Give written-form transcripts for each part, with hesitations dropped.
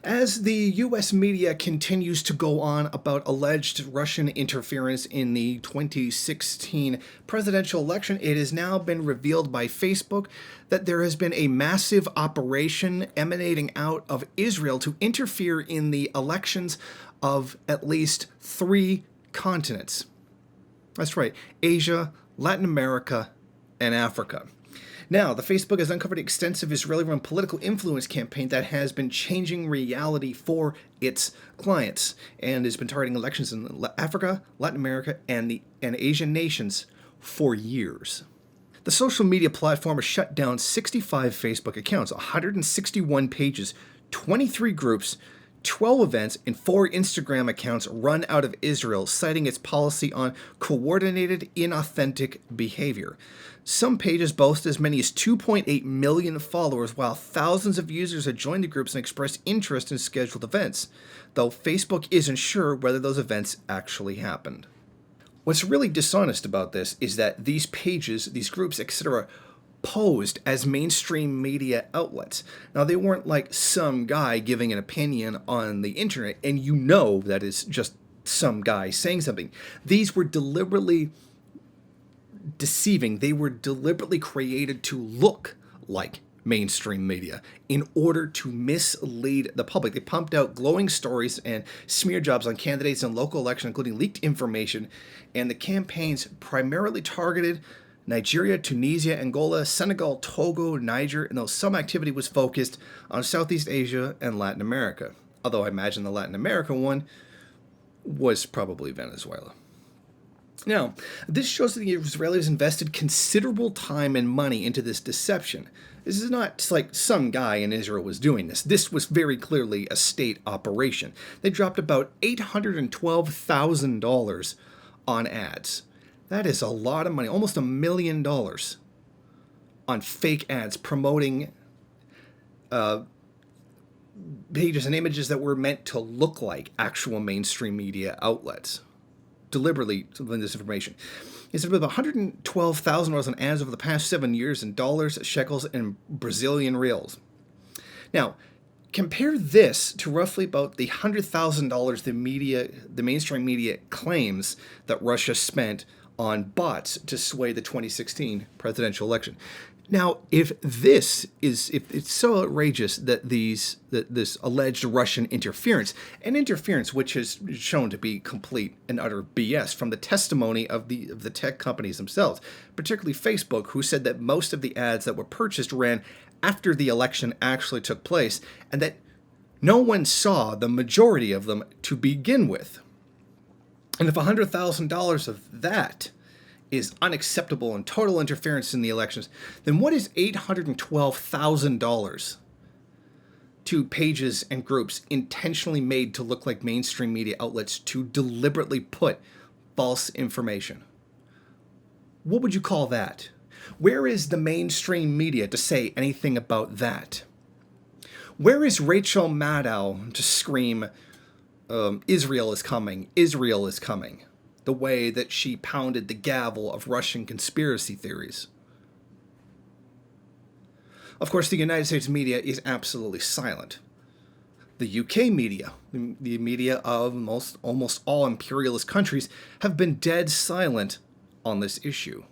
As the U.S. media continues to go on about alleged Russian interference in the 2016 presidential election, it has now been revealed by Facebook that there has been a massive operation emanating out of Israel to interfere in the elections of at least 3 continents. That's right, Asia, Latin America, and Africa. Now, the Facebook has uncovered an extensive Israeli-run political influence campaign that has been changing reality for its clients and has been targeting elections in Africa, Latin America, and Asian nations for years. The social media platform has shut down 65 Facebook accounts, 161 pages, 23 groups, 12 events, and 4 Instagram accounts run out of Israel, citing its policy on coordinated, inauthentic behavior. Some pages boast as many as 2.8 million followers, while thousands of users have joined the groups and expressed interest in scheduled events, though Facebook isn't sure whether those events actually happened. What's really dishonest about this is that these pages, these groups, etc., posed as mainstream media outlets. Now, they weren't like some guy giving an opinion on the internet, and you know that is just some guy saying something. These were deliberately deceiving. They were deliberately created to look like mainstream media in order to mislead the public. They pumped out glowing stories and smear jobs on candidates in local elections, including leaked information, and the campaigns primarily targeted Nigeria, Tunisia, Angola, Senegal, Togo, Niger, and though some activity was focused on Southeast Asia and Latin America. Although I imagine the Latin American one was probably Venezuela. Now, this shows that the Israelis invested considerable time and money into this deception. This is not like some guy in Israel was doing this. This was very clearly a state operation. They dropped about $812,000 on ads. That is a lot of money, almost $1 million on fake ads promoting pages and images that were meant to look like actual mainstream media outlets. Deliberately selling this information. It's about $112,000 on ads over the past 7 years in dollars, shekels, and Brazilian reals. Now, compare this to roughly about the $100,000 the mainstream media claims that Russia spent on bots to sway the 2016 presidential election. Now, if it's so outrageous that this alleged Russian interference, which is shown to be complete and utter BS from the testimony of the tech companies themselves, particularly Facebook, who said that most of the ads that were purchased ran after the election actually took place, and that no one saw the majority of them to begin with. And if $100,000 of that is unacceptable and total interference in the elections, then what is $812,000 to pages and groups intentionally made to look like mainstream media outlets to deliberately put false information? What would you call that? Where is the mainstream media to say anything about that? Where is Rachel Maddow to scream, Israel is coming, Israel is coming, the way that she pounded the gavel of Russian conspiracy theories? Of course, the United States media is absolutely silent. The UK media, the media of almost all imperialist countries, have been dead silent on this issue,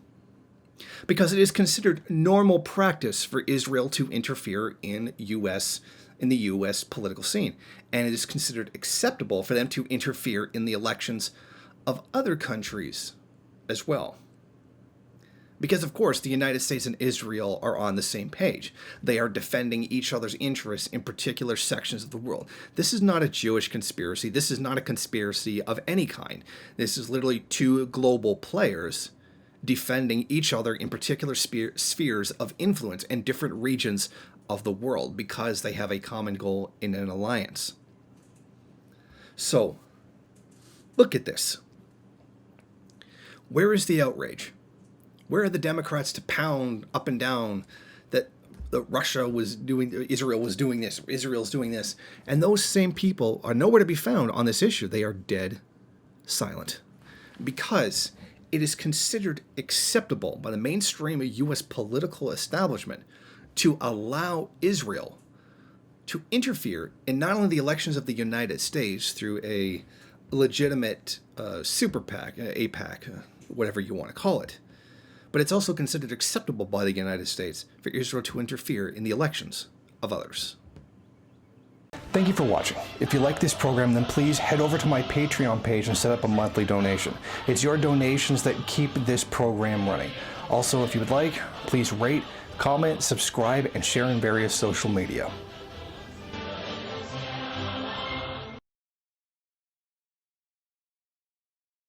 because it is considered normal practice for Israel to interfere in the U.S. political scene, and it is considered acceptable for them to interfere in the elections of other countries as well. Because, of course, the United States and Israel are on the same page. They are defending each other's interests in particular sections of the world. This is not a Jewish conspiracy. This is not a conspiracy of any kind. This is literally two global players defending each other in particular spheres of influence in different regions of the world because they have a common goal in an alliance. So, look at this. Where is the outrage? Where are the Democrats to pound up and down that Israel was doing this, Israel's doing this? And those same people are nowhere to be found on this issue. They are dead silent. Because it is considered acceptable by the mainstream U.S. political establishment to allow Israel to interfere in not only the elections of the United States through a legitimate super PAC, APAC, whatever you want to call it, but it's also considered acceptable by the United States for Israel to interfere in the elections of others. Thank you for watching. If you like this program, then please head over to my Patreon page and set up a monthly donation. It's your donations that keep this program running. Also, if you would like, please rate, comment, subscribe, and share in various social media.